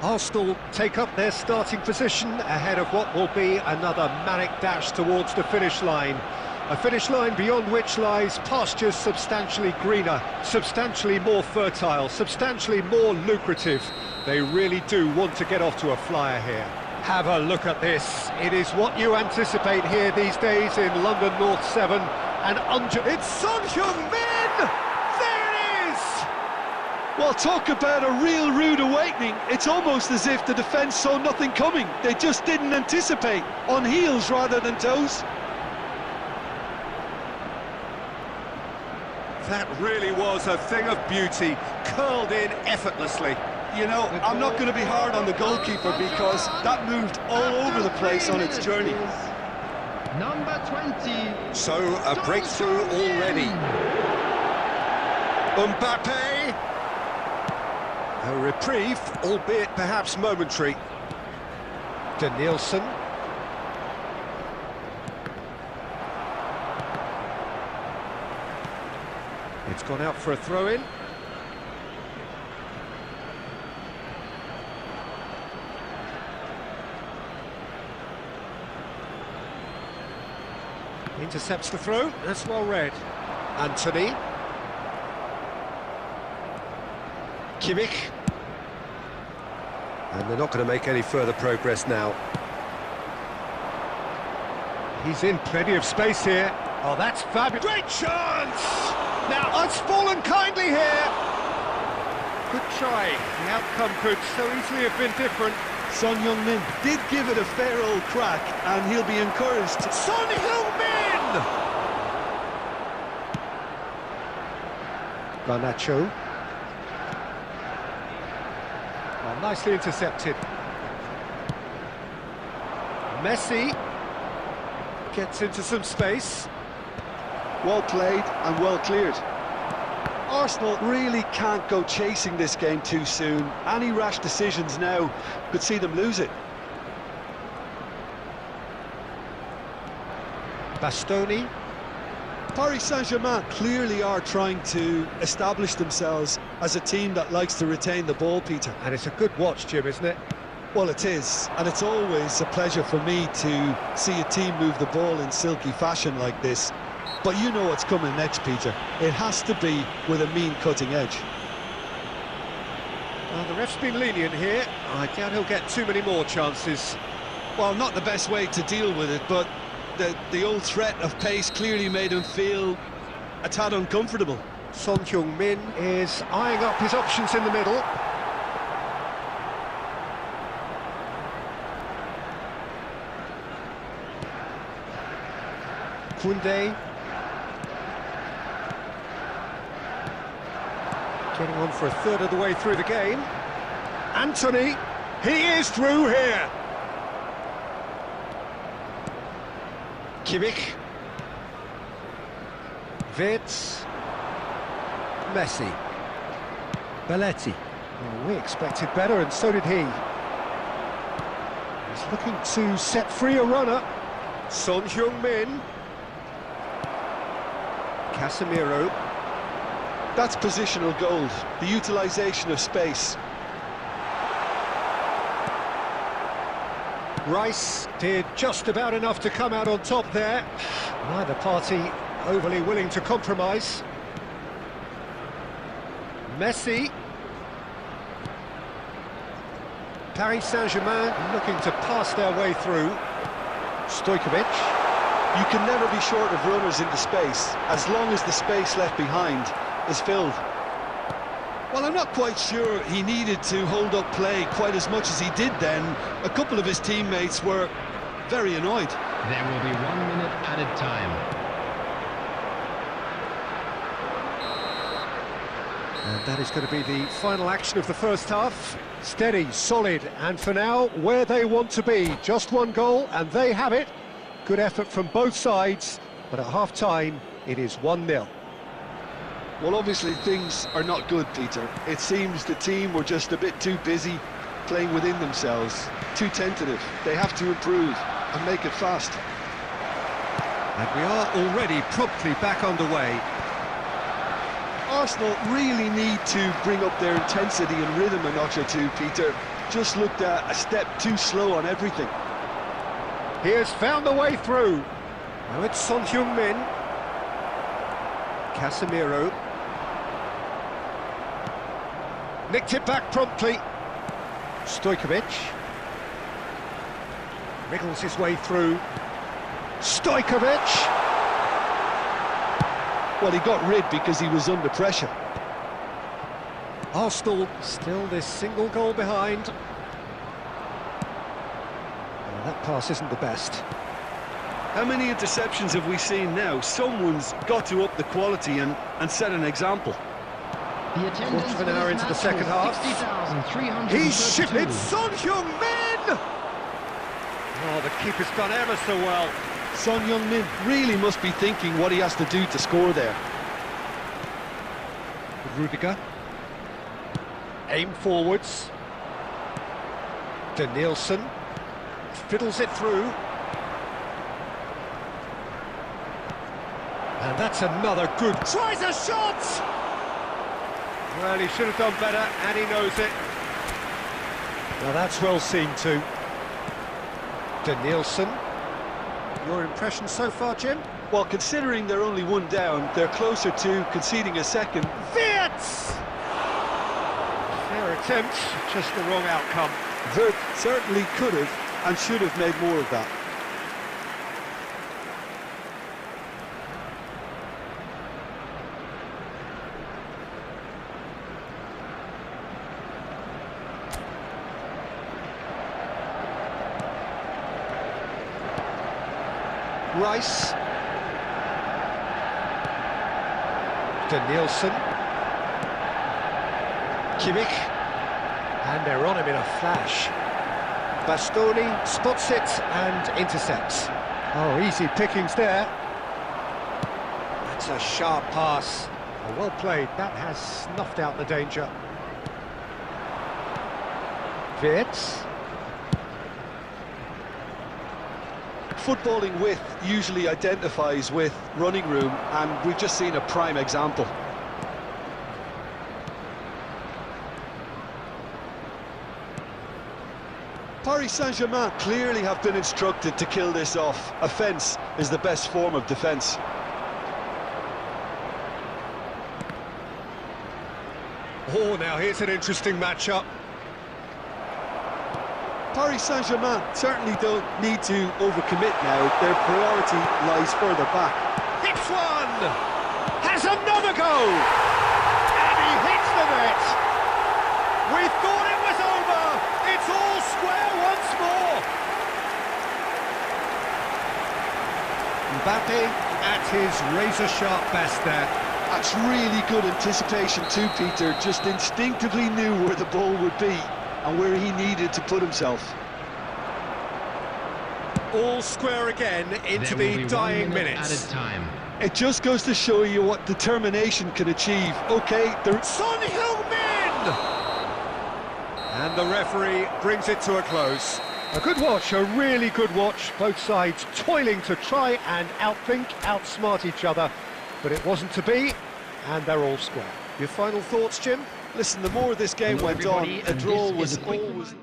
Arsenal take up their starting position ahead of what will be another manic dash towards the finish line. A finish line beyond which lies pastures substantially greener, substantially more fertile, substantially more lucrative. They really do want to get off to a flyer here. Have a look at this. It is what you anticipate here these days in London North 7. And it's Son Heung-min! There it is! Well, talk about a real rude awakening. It's almost as if the defence saw nothing coming. They just didn't anticipate. On heels rather than toes. That really was a thing of beauty, curled in effortlessly. You know, I'm not going to be hard on the goalkeeper because that moved all over the place on its journey. Number 20. So, a breakthrough already. Mbappe. A reprieve, albeit perhaps momentary. Danielson. It's gone out for a throw-in. Intercepts the throw, that's well read. Anthony. Kimmich. And they're not going to make any further progress now. He's in plenty of space here. Oh, that's fabulous. Great chance! Now, it's fallen kindly here. Good try. The outcome could so easily have been different. Son Heung-min did give it a fair old crack, and he'll be encouraged. Son Heung-min! Garnacho. Well, nicely intercepted. Messi gets into some space. Well played and well cleared. Arsenal really can't go chasing this game too soon. Any rash decisions now could see them lose it. Bastoni. Paris Saint-Germain clearly are trying to establish themselves as a team that likes to retain the ball, Peter. And it's a good watch, Jim, isn't it? Well, it is, and it's always a pleasure for me to see a team move the ball in silky fashion like this. But you know what's coming next, Peter. It has to be with a mean cutting edge. Well, the ref's been lenient here. I doubt he'll get too many more chances. Well, not the best way to deal with it, but the old threat of pace clearly made him feel a tad uncomfortable. Son Heung-min is eyeing up his options in the middle. Koundé. Getting on for a third of the way through the game. Anthony, he is through here. Kimmich. Wirtz. Messi. Belletti. Well, we expected better, and so did he. He's looking to set free a runner. Son Heung-min. Casemiro. That's positional gold, the utilisation of space. Rice did just about enough to come out on top there. Neither party overly willing to compromise. Messi. Paris Saint-Germain looking to pass their way through. Stojkovic. You can never be short of runners into space, as long as the space left behind is filled. Well, I'm not quite sure he needed to hold up play quite as much as he did then. A couple of his teammates were very annoyed. There will be 1 minute added time. And that is going to be the final action of the first half. Steady, solid, and for now, where they want to be. Just one goal, and they have it. Good effort from both sides, but at half-time, it is 1-0. Well, obviously things are not good, Peter. It seems the team were just a bit too busy playing within themselves, too tentative. They have to improve and make it fast. And we are already promptly back underway. Arsenal really need to bring up their intensity and rhythm a notch or two, Peter. just looked a step too slow on everything. He has found the way through. Now it's Son Heung-min. Casemiro. Nicked it back promptly. Stojkovic. Wriggles his way through. Stojkovic! Well, he got rid because he was under pressure. Arsenal still this single goal behind. That pass isn't the best. How many interceptions have we seen now? Someone's got to up the quality and set an example. The attendance Quarter of an hour into the second half. He's shifted Son Heung-min! Oh, the keeper's done ever so well. Son Heung-min really must be thinking what he has to do to score there. Rudiger. Aim forwards. Danielson. Fiddles it through. And that's another good... Tries a shot! Well, he should have done better, and he knows it. Now that's well seen too. Danielson. Your impression so far, Jim? Well, considering they're only one down, they're closer to conceding a second. Wirtz! Fair attempt, just the wrong outcome. Wirtz certainly could have and should have made more of that. Rice. Danielson. Kimmich. And they're on him in a flash. Bastoni spots it and intercepts. Oh, easy pickings there. That's a sharp pass. Oh, well played. That has snuffed out the danger. Wirtz. Footballing width usually identifies with running room, and we've just seen a prime example. Paris Saint-Germain clearly have been instructed to kill this off. Offence is the best form of defence. Oh, now here's an interesting matchup. Paris Saint-Germain certainly don't need to overcommit now. Their priority lies further back. Hits one! Has another go! And he hits the net! We thought it was over! It's all square once more! Mbappe at his razor-sharp best there. That's really good anticipation too, Peter. Just instinctively knew where the ball would be and where he needed to put himself. All square again into the dying minutes. Added time. It just goes to show you what determination can achieve. Okay, there's Son Heung-min! And the referee brings it to a close. A good watch, a really good watch. Both sides toiling to try and outthink, outsmart each other. But it wasn't to be, and they're all square. Your final thoughts, Jim? Listen, the more this game went on, a draw was always...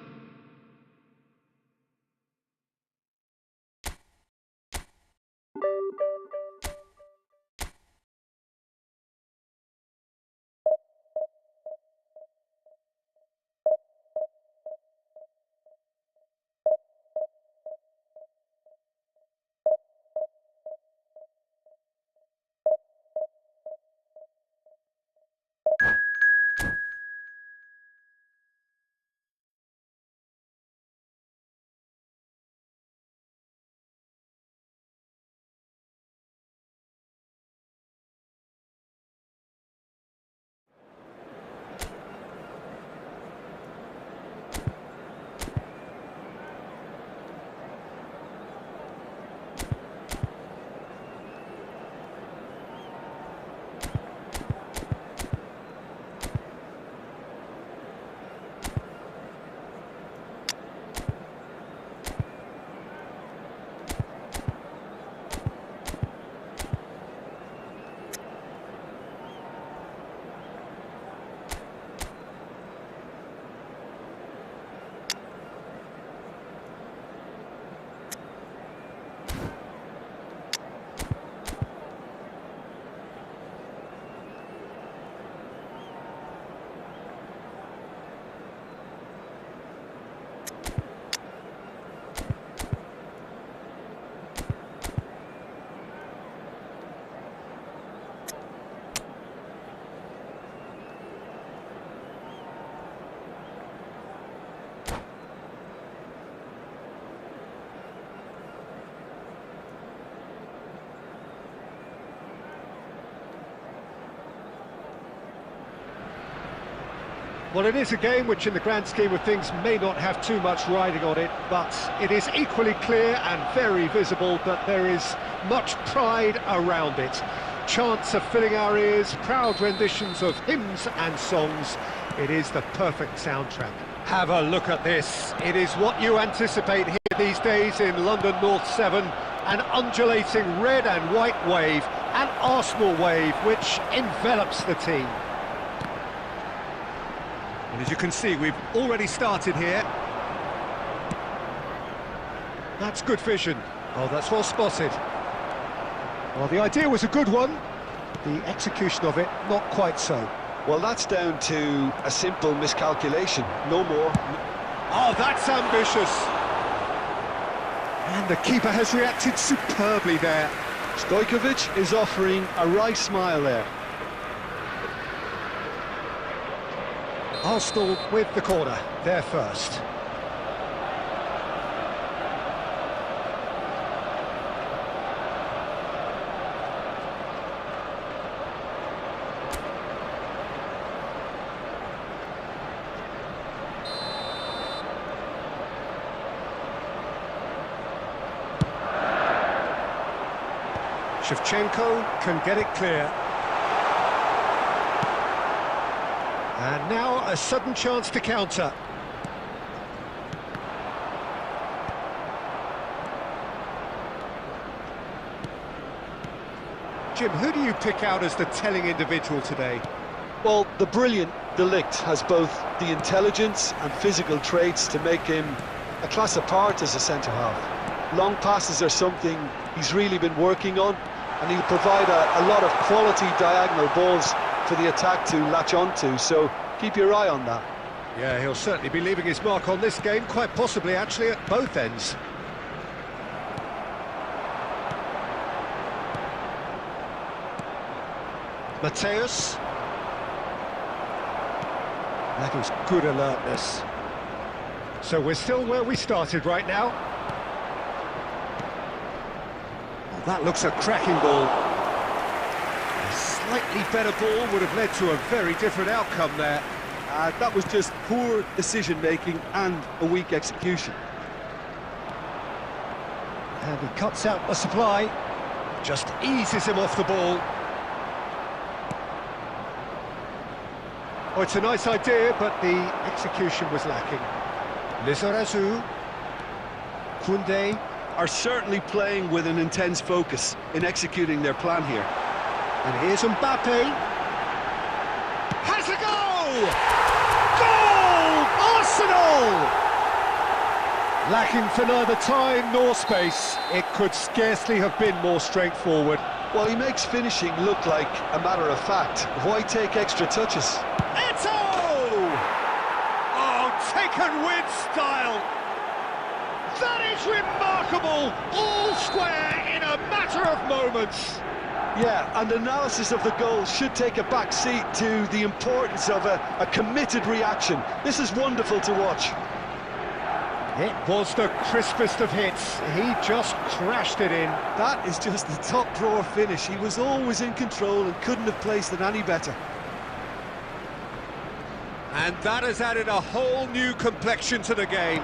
Well, it is a game which in the grand scheme of things may not have too much riding on it, but it is equally clear and very visible that there is much pride around it. Chants are filling our ears, proud renditions of hymns and songs. It is the perfect soundtrack. Have a look at this. It is what you anticipate here these days in London North 7. An undulating red and white wave, an Arsenal wave which envelops the team. And as you can see, we've already started here. That's good vision. Oh, that's well spotted. Well, the idea was a good one. The execution of it, not quite so. Well, that's down to a simple miscalculation, no more. Oh, that's ambitious. And the keeper has reacted superbly there. Stojkovic is offering a wry smile there. Arsenal with the corner, there first. Shevchenko can get it clear. And now a sudden chance to counter. Jim, who do you pick out as the telling individual today? Well, the brilliant De Ligt has both the intelligence and physical traits to make him a class apart as a centre-half. Long passes are something he's really been working on, and he'll provide a lot of quality diagonal balls for the attack to latch onto, so keep your eye on that. Yeah, he'll certainly be leaving his mark on this game, quite possibly actually at both ends. Mateus. That was good alertness. So we're still where we started right now. Oh, that looks a cracking ball. A slightly better ball would have led to a very different outcome there. That was just poor decision-making and a weak execution. And he cuts out the supply, just eases him off the ball. Oh, it's a nice idea, but the execution was lacking. Lizarazu, Koundé are certainly playing with an intense focus in executing their plan here. And here's Mbappe. Has a goal! Goal! Arsenal! Lacking for neither time nor space, it could scarcely have been more straightforward. Well, he makes finishing look like a matter of fact. Why take extra touches? Eto! Oh, taken with style! That is remarkable! All square in a matter of moments! Yeah, and analysis of the goal should take a back seat to the importance of a committed reaction. This is wonderful to watch. It was the crispest of hits. He just crashed it in. That is just the top drawer finish. He was always in control and couldn't have placed it any better. And that has added a whole new complexion to the game.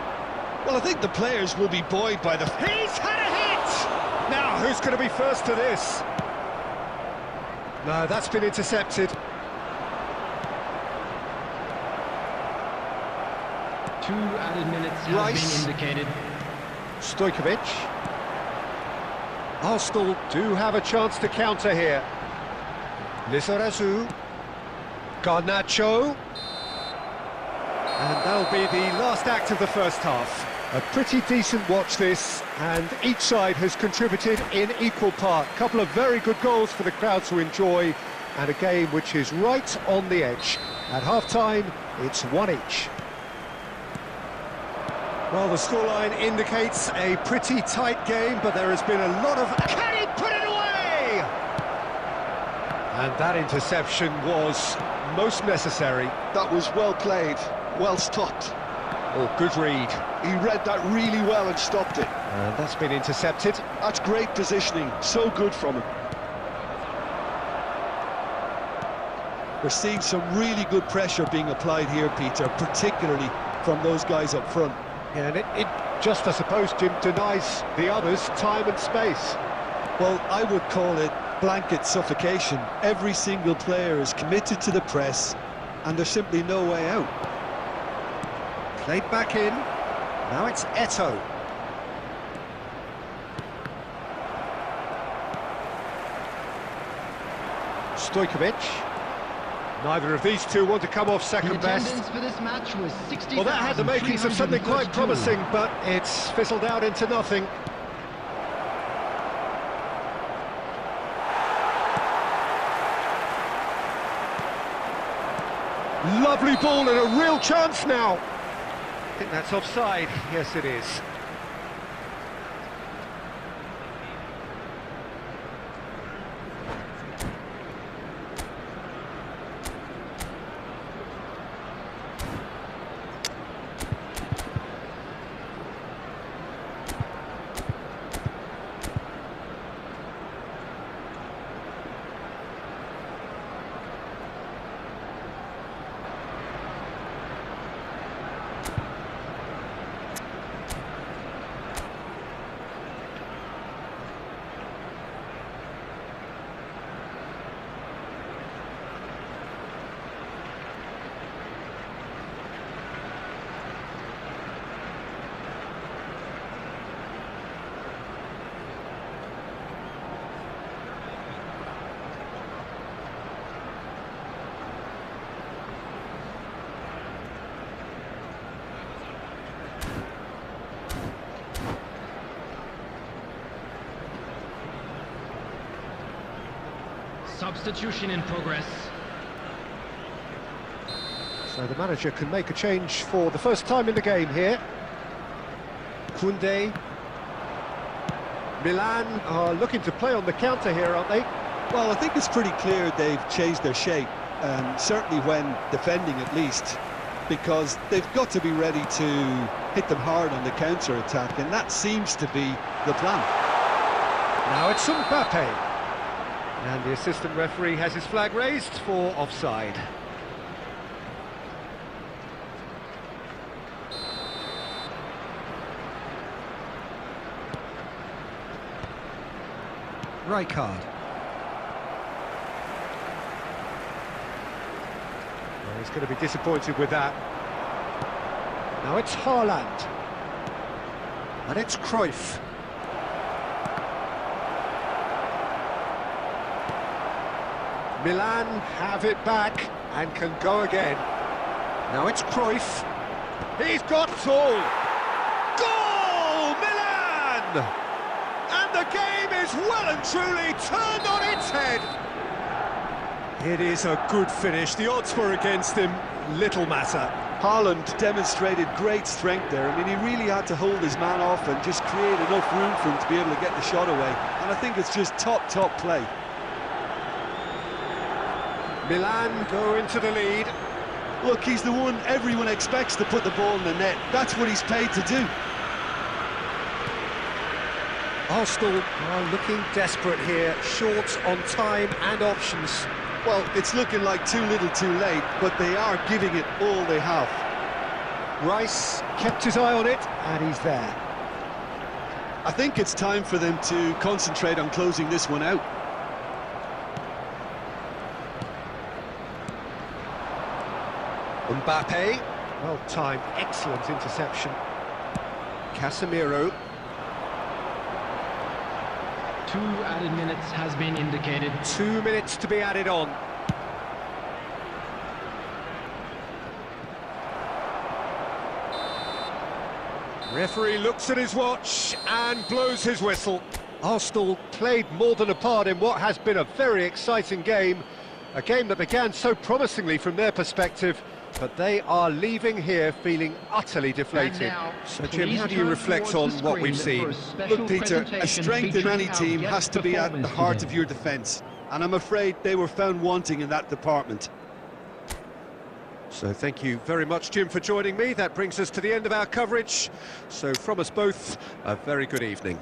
Well, I think the players will be buoyed by the... He's had a hit! Now, who's going to be first to this? No, that's been intercepted. 2 added minutes have been indicated. Stojkovic. Arsenal do have a chance to counter here. Lizarazu. Garnacho. And that'll be the last act of the first half. A pretty decent watch this, and each side has contributed in equal part. A couple of very good goals for the crowd to enjoy, and a game which is right on the edge. At half-time, it's 1 each. Well, the scoreline indicates a pretty tight game, but there has been a lot of... Can he put it away? And that interception was most necessary. That was well played, well stopped. Oh, good read. He read that really well and stopped it. And that's been intercepted. That's great positioning, so good from him. We're seeing some really good pressure being applied here, Peter, particularly from those guys up front. Yeah, and it just, I suppose, Jim, denies the others time and space. Well, I would call it blanket suffocation. Every single player is committed to the press, and there's simply no way out. Played back in. Now it's Eto'o. Stojkovic. Neither of these two want to come off second best. For this match was 60, well, that had the makings of something quite promising, but it's fizzled out into nothing. Lovely ball and a real chance now. I think that's offside. Yes, it is. Substitution in progress. So the manager can make a change for the first time in the game here. Koundé. Milan are looking to play on the counter here, aren't they? Well, I think it's pretty clear they've changed their shape, certainly when defending at least, because they've got to be ready to hit them hard on the counter-attack, and that seems to be the plan. Now it's Mbappe. And the assistant referee has his flag raised for offside. Rijkaard. Well, he's going to be disappointed with that. Now it's Haaland. And it's Cruyff. Milan have it back and can go again. Now it's Cruyff. He's got it all. Goal, Milan! And the game is well and truly turned on its head. It is a good finish. The odds were against him. Little matter. Haaland demonstrated great strength there. I mean, he really had to hold his man off and just create enough room for him to be able to get the shot away. And I think it's just top play. Milan go into the lead. Look, he's the one everyone expects to put the ball in the net. That's what he's paid to do. Arsenal are looking desperate here, short on time and options. Well, it's looking like too little too late, but they are giving it all they have. Rice kept his eye on it, and he's there. I think it's time for them to concentrate on closing this one out. Mbappe, well timed, excellent interception. Casemiro. 2 added minutes has been indicated. 2 minutes to be added on. Referee looks at his watch and blows his whistle. Arsenal played more than a part in what has been a very exciting game. A game that began so promisingly from their perspective, but they are leaving here feeling utterly deflated. So, Jim, how do you reflect on what we've seen? Look, Peter, a strength in any team has to be at the heart of your defence, and I'm afraid they were found wanting in that department. So thank you very much, Jim, for joining me. That brings us to the end of our coverage. So from us both, a very good evening.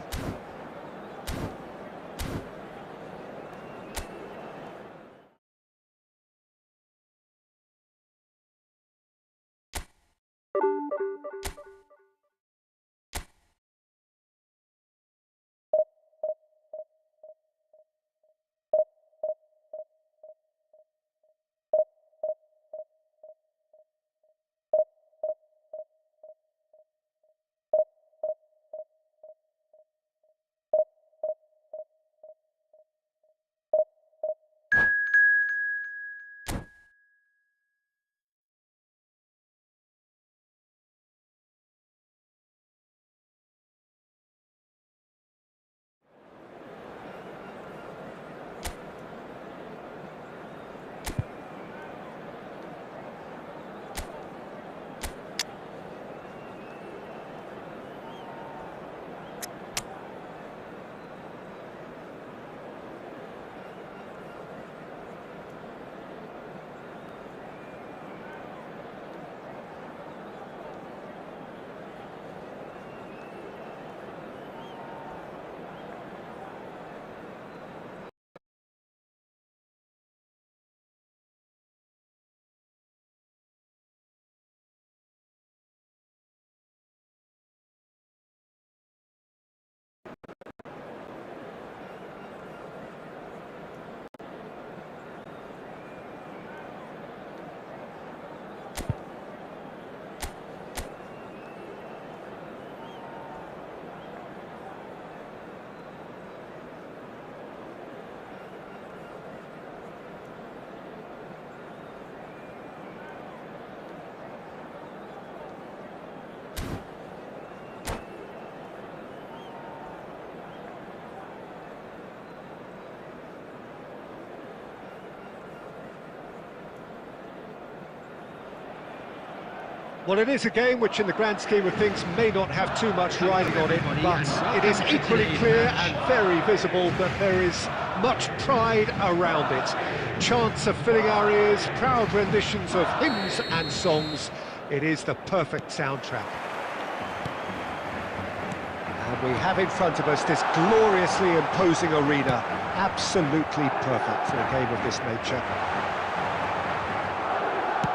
Well, it is a game which in the grand scheme of things may not have too much riding on it, but it is equally clear and very visible that there is much pride around it. Chants are filling our ears, proud renditions of hymns and songs. It is the perfect soundtrack. And we have in front of us this gloriously imposing arena, absolutely perfect for a game of this nature.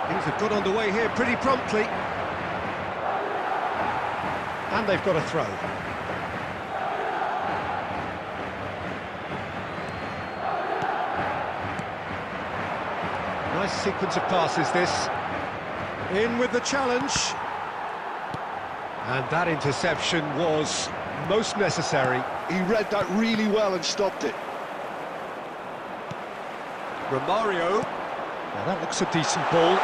Things have got underway here pretty promptly. And they've got a throw. Nice sequence of passes, this. In with the challenge. And that interception was most necessary. He read that really well and stopped it. Romario. Now that looks a decent ball.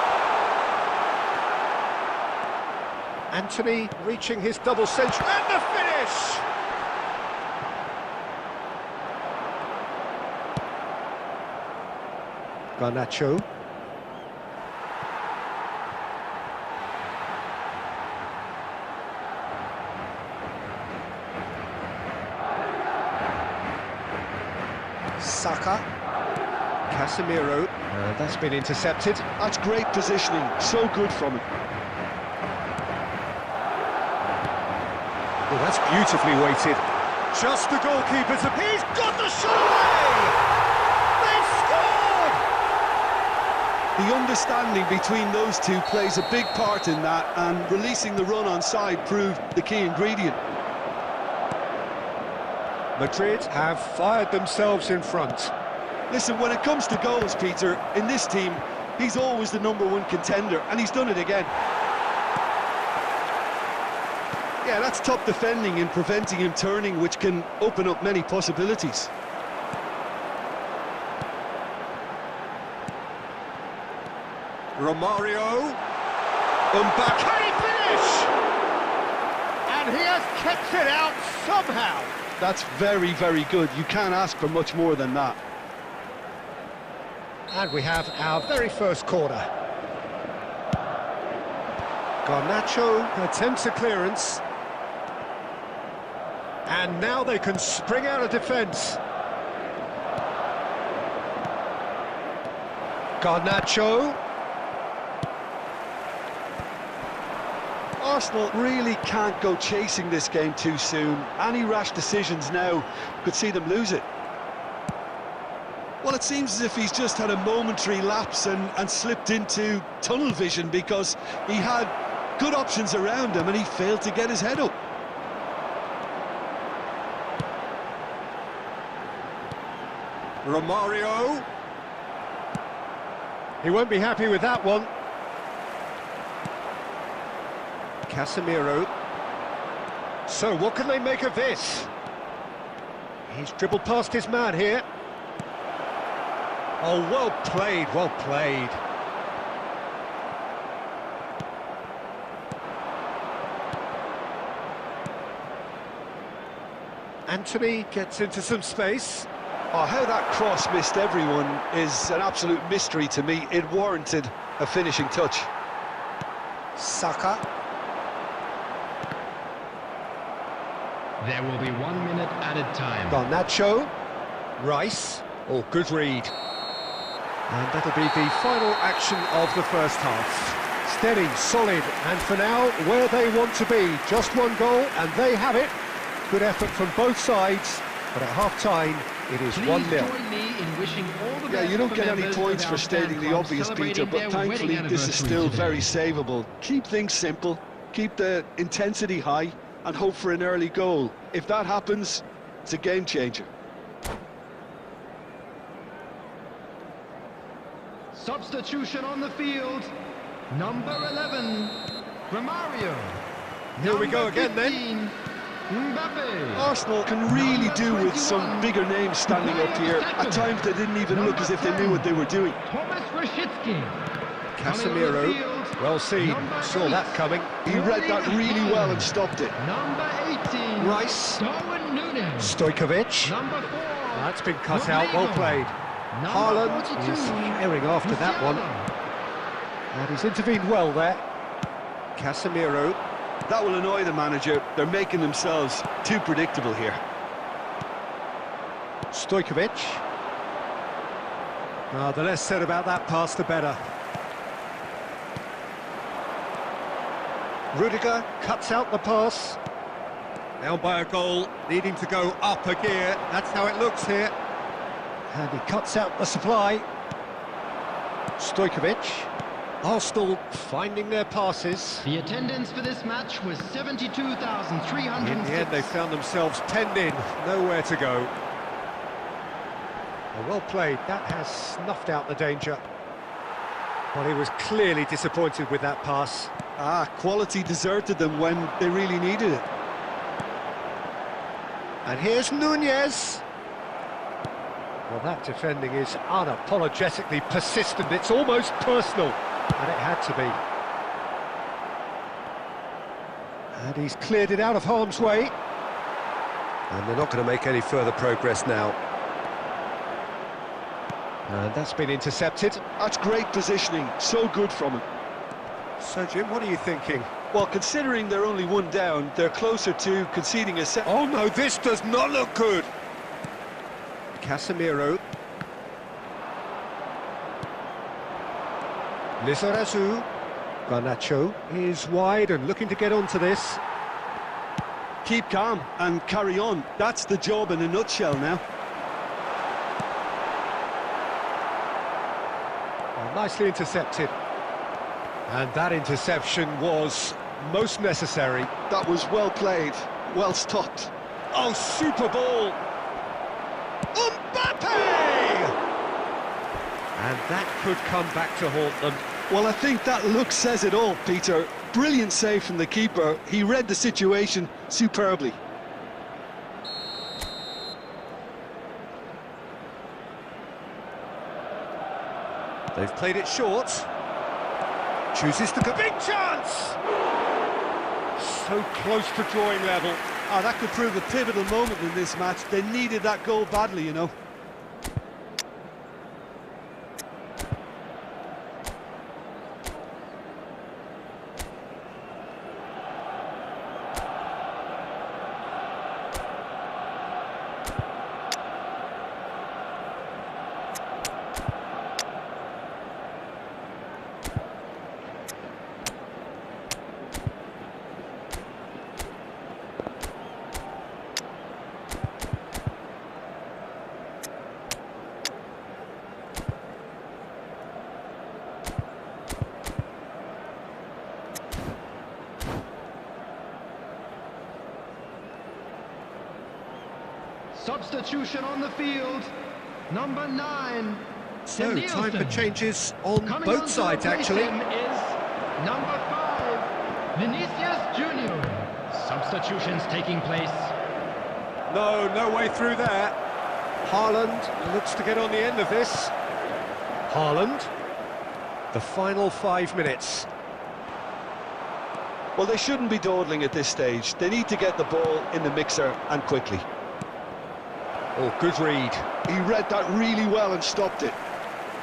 Anthony reaching his double century, and the finish! Garnacho. Saka. Casemiro. That's been intercepted. That's great positioning, so good from him. Oh, that's beautifully weighted. Just the goalkeeper's... He's got the shot away! They've scored! The understanding between those two plays a big part in that, and releasing the run on side proved the key ingredient. Madrid have fired themselves in front. Listen, when it comes to goals, Peter, in this team, he's always the #1 contender, and he's done it again. Yeah, that's top defending and preventing him turning, which can open up many possibilities. Romario. Back. Can he finish? And he has kept it out somehow. That's very, very good. You can't ask for much more than that. And we have our very first corner. Garnacho attempts a clearance. And now they can spring out of defence. Garnacho. Arsenal really can't go chasing this game too soon. Any rash decisions now could see them lose it. Well, it seems as if he's just had a momentary lapse and slipped into tunnel vision, because he had good options around him and he failed to get his head up. Romario. He won't be happy with that one. Casemiro. So, what can they make of this? He's dribbled past his man here. Oh, well played, well played. Anthony gets into some space. Oh, how that cross missed everyone is an absolute mystery to me. It warranted a finishing touch. Saka. There will be 1 minute added time. Garnacho. Rice. Oh, good read. And that'll be the final action of the first half. Steady, solid, and for now, where they want to be. Just one goal, and they have it. Good effort from both sides, but at half-time, it is 1-0. Join me in wishing all the best. Yeah, you don't get any points for stating the obvious, Peter, but thankfully this is still very savable. Keep things simple, keep the intensity high, and hope for an early goal. If that happens, it's a game changer. Substitution on the field. Number 11, Romario. Here we go again, 15, then. Mbappe. Arsenal can really do with some bigger names standing up here. At times they didn't even look as if they knew what they were doing. Thomas Rashitsky. Casemiro, well seen, saw that coming. He read that really well and stopped it. Number 18, Rice. Darwin Núñez. Stojkovic. Number 4, That's been cut out, well played. Haaland is herring after that one. And he's intervened well there. Casemiro. That will annoy the manager. They're making themselves too predictable here. Stojkovic. The less said about that pass, the better. Rudiger cuts out the pass. Down by a goal, needing to go up a gear. That's how it looks here. And he cuts out the supply. Stojkovic. Arsenal finding their passes. The attendance for this match was 72,306. In the end, they found themselves penned in, nowhere to go. Well played, that has snuffed out the danger. Well, he was clearly disappointed with that pass. Quality deserted them when they really needed it. And here's Nunez. Well, that defending is unapologetically persistent. It's almost personal, and it had to be. And he's cleared it out of harm's way. And they're not going to make any further progress now. And that's been intercepted. That's great positioning, so good from him. So, Jim, what are you thinking? Well, considering they're only one down, they're closer to conceding a set. Oh no, this does not look good. Casemiro. Lizarazu. Garnacho is wide and looking to get onto this. Keep calm and carry on. That's the job in a nutshell now. Nicely intercepted. And that interception was most necessary. That was well played, well stopped. Oh, super ball! Mbappe! And that could come back to haunt them. Well, I think that look says it all, Peter. Brilliant save from the keeper. He read the situation superbly. They've played it short. Chooses to go. Big chance! So close to drawing level. That could prove a pivotal moment in this match. They needed that goal badly, you know. Substitution on the field, number 9. So, time for changes on both sides, actually. Is number 5, Vinicius Junior. Substitutions taking place. No way through there. Haaland looks to get on the end of this. Haaland, the final 5 minutes. Well, they shouldn't be dawdling at this stage. They need to get the ball in the mixer and quickly. Oh, good read. He read that really well and stopped it.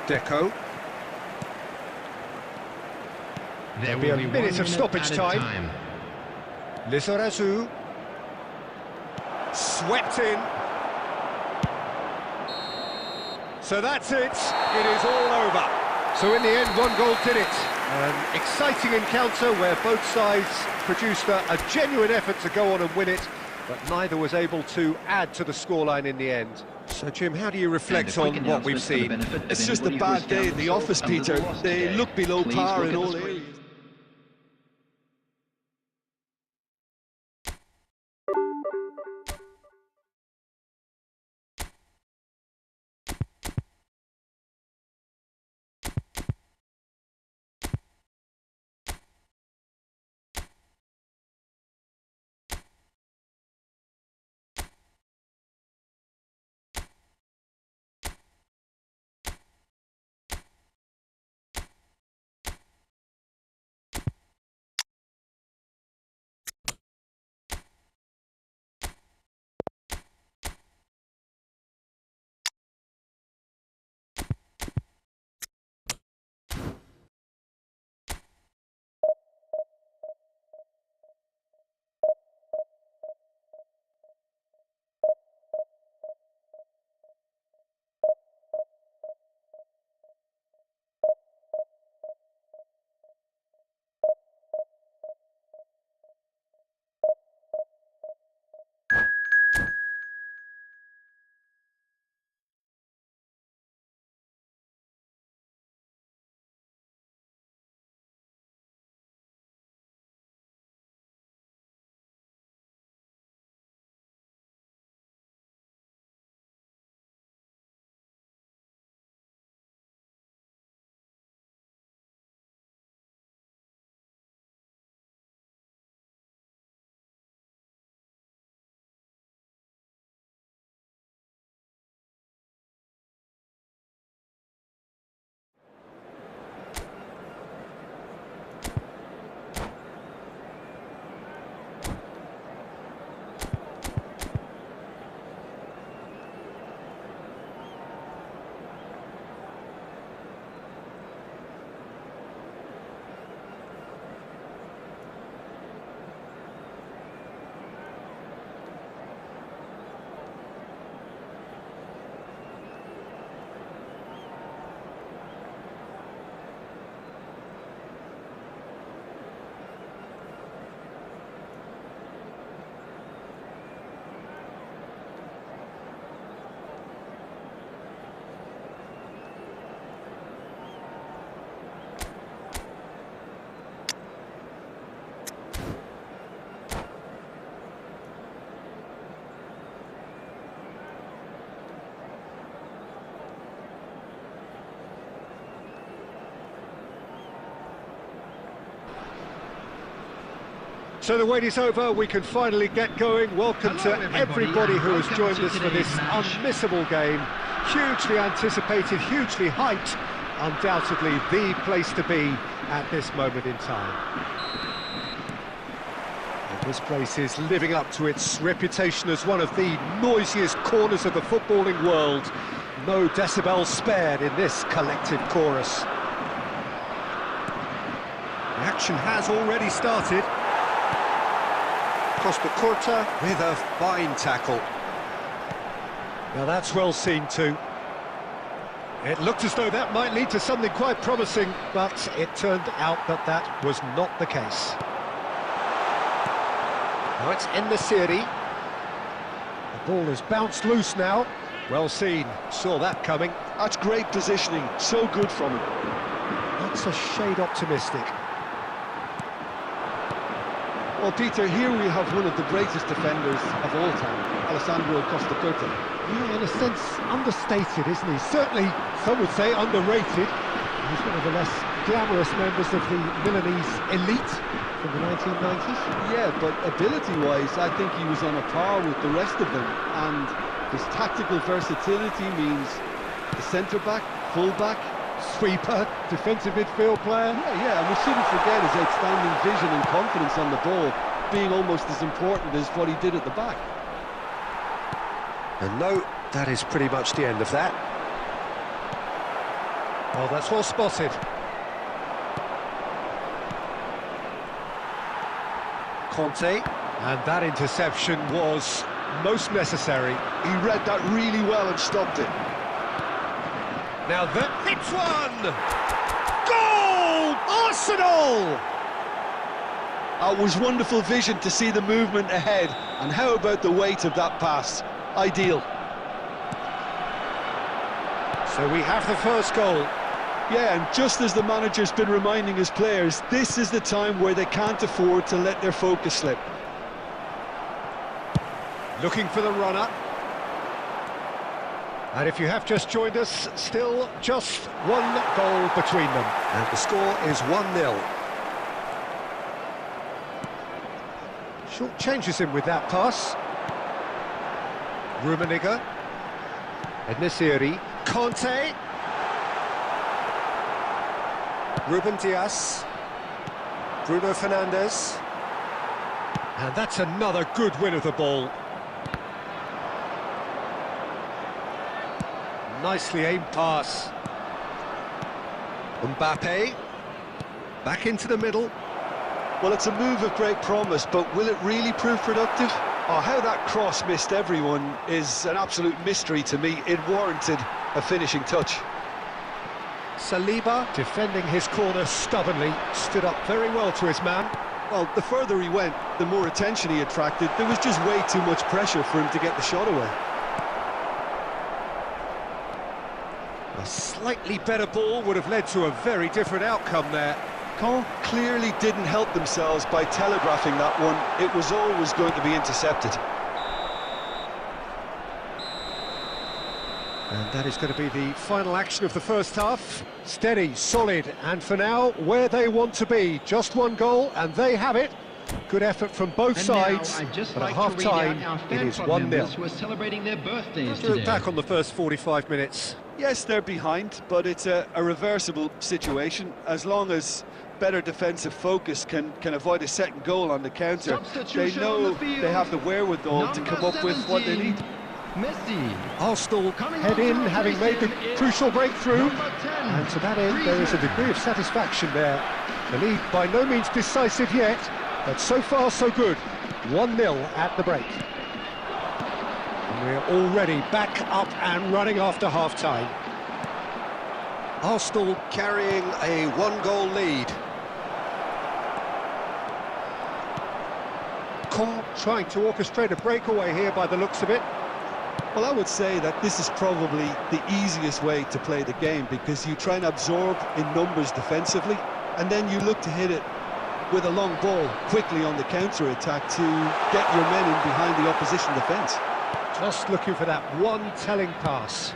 Deco. There There'll will be a minute of stoppage time. Lizarazu. Swept in. So that's it. It is all over. So in the end, 1 goal did it. An exciting encounter where both sides produced a genuine effort to go on and win it, but neither was able to add to the scoreline in the end. So, Jim, how do you reflect on what we've seen? It's just a bad day in the office, Peter. They look below par in all areas. So the wait is over, we can finally get going. Welcome to everybody who has joined us for this unmissable game. Hugely anticipated, hugely hyped, undoubtedly the place to be at this moment in time. And this place is living up to its reputation as one of the noisiest corners of the footballing world. No decibels spared in this collective chorus. The action has already started. Costa Curta with a fine tackle. Now that's well seen too. It looked as though that might lead to something quite promising, but it turned out that that was not the case. Now it's En-Nesyri. The ball has bounced loose now. Well seen, saw that coming. That's great positioning, so good from him. That's a shade optimistic. Well, Peter, here we have one of the greatest defenders of all time, Alessandro Costa Curta. Yeah, in a sense, understated, isn't he? Certainly, some would say underrated. He's one of the less glamorous members of the Milanese elite from the 1990s. Yeah, but ability-wise, I think he was on a par with the rest of them. And his tactical versatility means the centre-back, full-back, sweeper, defensive midfield player. Yeah, and we shouldn't forget his outstanding vision and confidence on the ball being almost as important as what he did at the back. And no, that is pretty much the end of that. Oh, that's well spotted. Conte, and that interception was most necessary. He read that really well and stopped it. Now that hits one! Goal! Arsenal! It was wonderful vision to see the movement ahead, and how about the weight of that pass? Ideal. So we have the first goal. Yeah, and just as the manager's been reminding his players, this is the time where they can't afford to let their focus slip. Looking for the runner. And if you have just joined us, still just one goal between them. And the score is 1-0. Short changes him with that pass. Rummenigge. En-Nesyri. Conte. Ruben Dias. Bruno Fernandes. And that's another good win of the ball. Nicely aimed pass. Mbappe. Back into the middle. Well, it's a move of great promise, but will it really prove productive? Oh, how that cross missed everyone is an absolute mystery to me. It warranted a finishing touch. Saliba, defending his corner stubbornly, stood up very well to his man. Well, the further he went, the more attention he attracted. There was just way too much pressure for him to get the shot away. A slightly better ball would have led to a very different outcome there. Caen clearly didn't help themselves by telegraphing that one. It was always going to be intercepted. And that is going to be the final action of the first half. Steady, solid, and for now, where they want to be. Just one goal, and they have it. Good effort from both sides, but at half-time, it is 1-0. We're celebrating their birthdays Let's look back on the first 45 minutes. Yes, they're behind, but it's a reversible situation. As long as better defensive focus can avoid a second goal on the counter, they know they have the wherewithal to come up with what they need. Messi. Arsenal head in, having made the crucial breakthrough, and to that end there is a degree of satisfaction there. The lead by no means decisive yet, but so far so good. 1-0 at the break. And we're already back up and running after half-time. Arsenal carrying a one-goal lead. Caen trying to orchestrate a breakaway here by the looks of it. Well, I would say that this is probably the easiest way to play the game, because you try and absorb in numbers defensively, and then you look to hit it with a long ball quickly on the counter-attack to get your men in behind the opposition defence. Just looking for that one telling pass.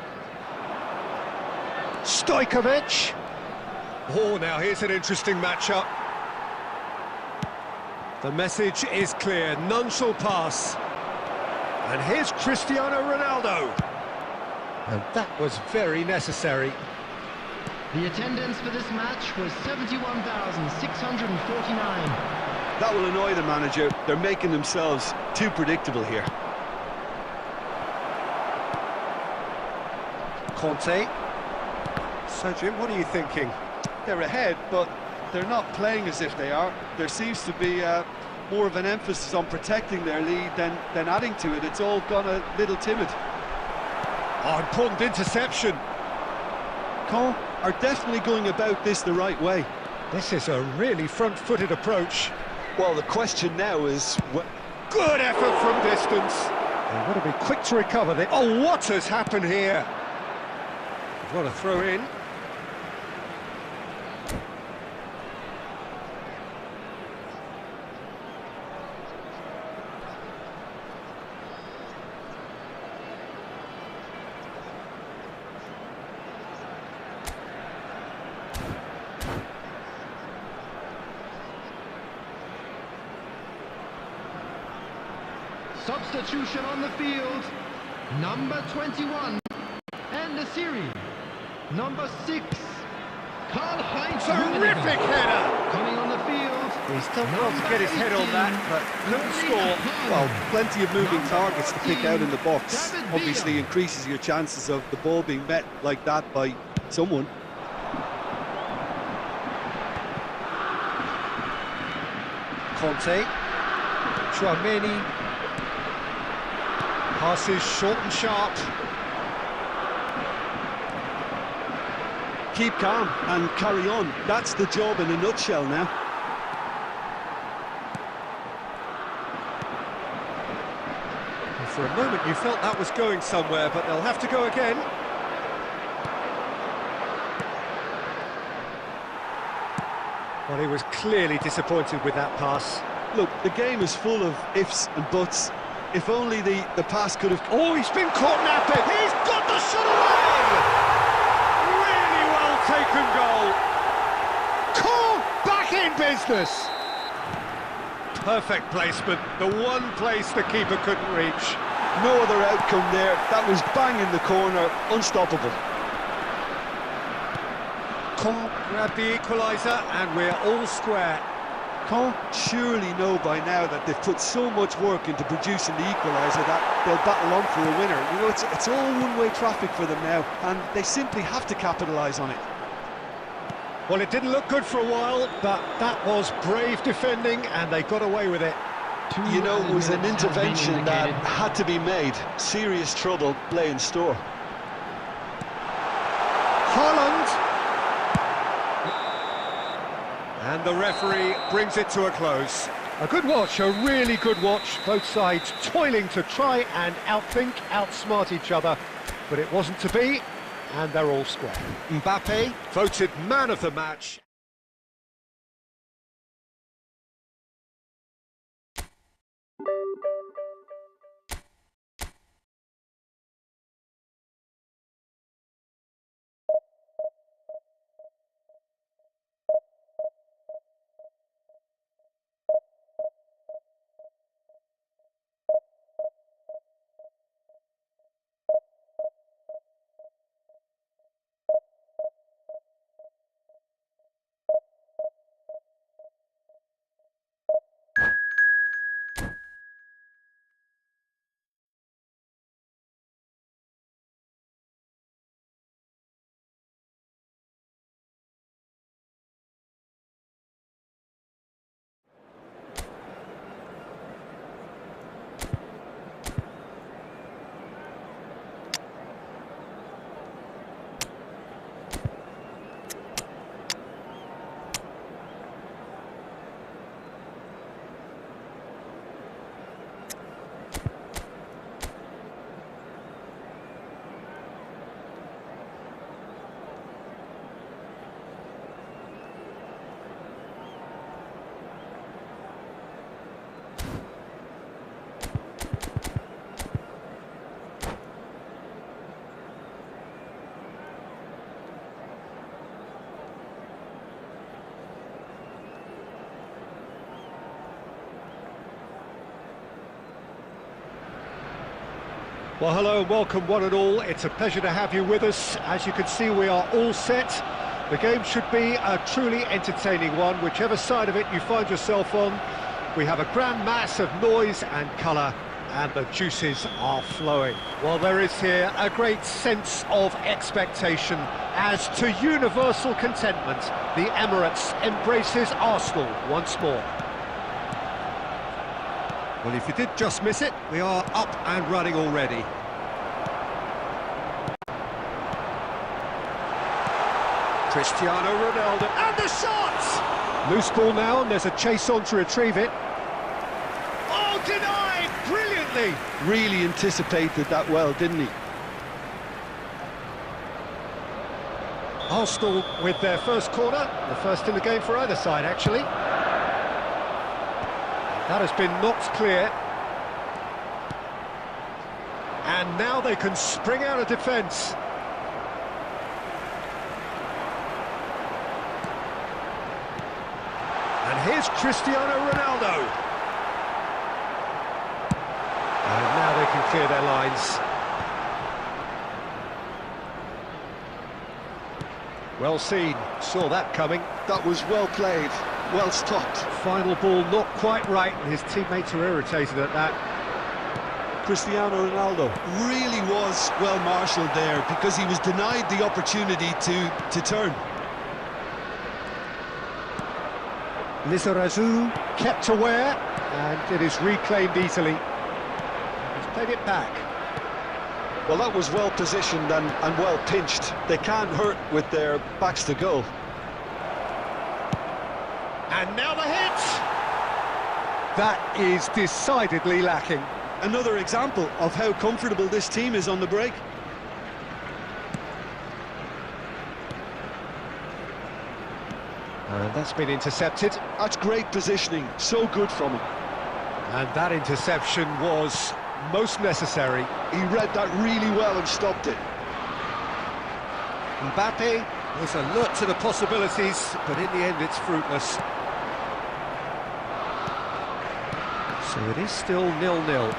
Stojkovic. Oh, now here's an interesting matchup. The message is clear, none shall pass. And here's Cristiano Ronaldo. And that was very necessary. The attendance for this match was 71,649. That will annoy the manager. They're making themselves too predictable here. Conte. So, Jim, what are you thinking? They're ahead, but they're not playing as if they are. There seems to be more of an emphasis on protecting their lead than adding to it. It's all gone a little timid. Oh, important interception. Caen are definitely going about this the right way. This is a really front-footed approach. Well, the question now is... Good effort from distance. They've got to be quick to recover. Oh, what has happened here? They've got to throw in. Substitution on the field. Number 21. And the series. Number 6. Karl-Heinz. Terrific header. Coming on the field. He's done well to get his head on that, but couldn't score. Well, plenty of moving targets to pick out in the box. Obviously increases your chances of the ball being met like that by someone. Conte. Chouameni. Passes short and sharp. Keep calm and carry on. That's the job in a nutshell now. For a moment you felt that was going somewhere, but they'll have to go again. Well, he was clearly disappointed with that pass. Look, the game is full of ifs and buts. If only the pass could have... Oh, he's been caught napping! He's got the shot away! Really well taken goal. Caen back in business. Perfect placement, the one place the keeper couldn't reach. No other outcome there. That was bang in the corner, unstoppable. Caen grabbed the equaliser and we're all square. Caen surely know by now that they've put so much work into producing the equaliser that they'll battle on for a winner. You know, it's all one-way traffic for them now, and they simply have to capitalise on it. Well, it didn't look good for a while, but that was brave defending, and they got away with it. You know, it was an intervention that had to be made. Serious trouble lay in store. Holland! And the referee brings it to a close. A good watch, a really good watch. Both sides toiling to try and outthink, outsmart each other. But it wasn't to be, and they're all square. Mbappe, voted man of the match. Well, hello and welcome one and all. It's a pleasure to have you with us. As you can see, we are all set. The game should be a truly entertaining one, whichever side of it you find yourself on. We have a grand mass of noise and colour, and the juices are flowing. Well, there is here a great sense of expectation as to universal contentment. The Emirates embraces Arsenal once more. Well, if you did just miss it, we are up and running already. Cristiano Ronaldo, and the shot! Loose ball now, and there's a chase on to retrieve it. Oh, denied! Brilliantly! Really anticipated that well, didn't he? Arsenal with their first corner, the first in the game for either side, actually. That has been knocked clear. And now they can spring out of defence. And here's Cristiano Ronaldo. And now they can clear their lines. Well seen, saw that coming. That was well played, well stopped. Final ball not quite right, and his teammates are irritated at that. Cristiano Ronaldo really was well marshalled there because he was denied the opportunity to turn. Lizarazu kept aware, and it is reclaimed easily. He's played it back. Well, that was well positioned and well pinched. They can't hurt with their backs to goal. And now the hit! That is decidedly lacking. Another example of how comfortable this team is on the break. And that's been intercepted. That's great positioning, so good from him. And that interception was most necessary. He read that really well and stopped it. Mbappe was alert to the possibilities, but in the end it's fruitless. So it is still 0-0.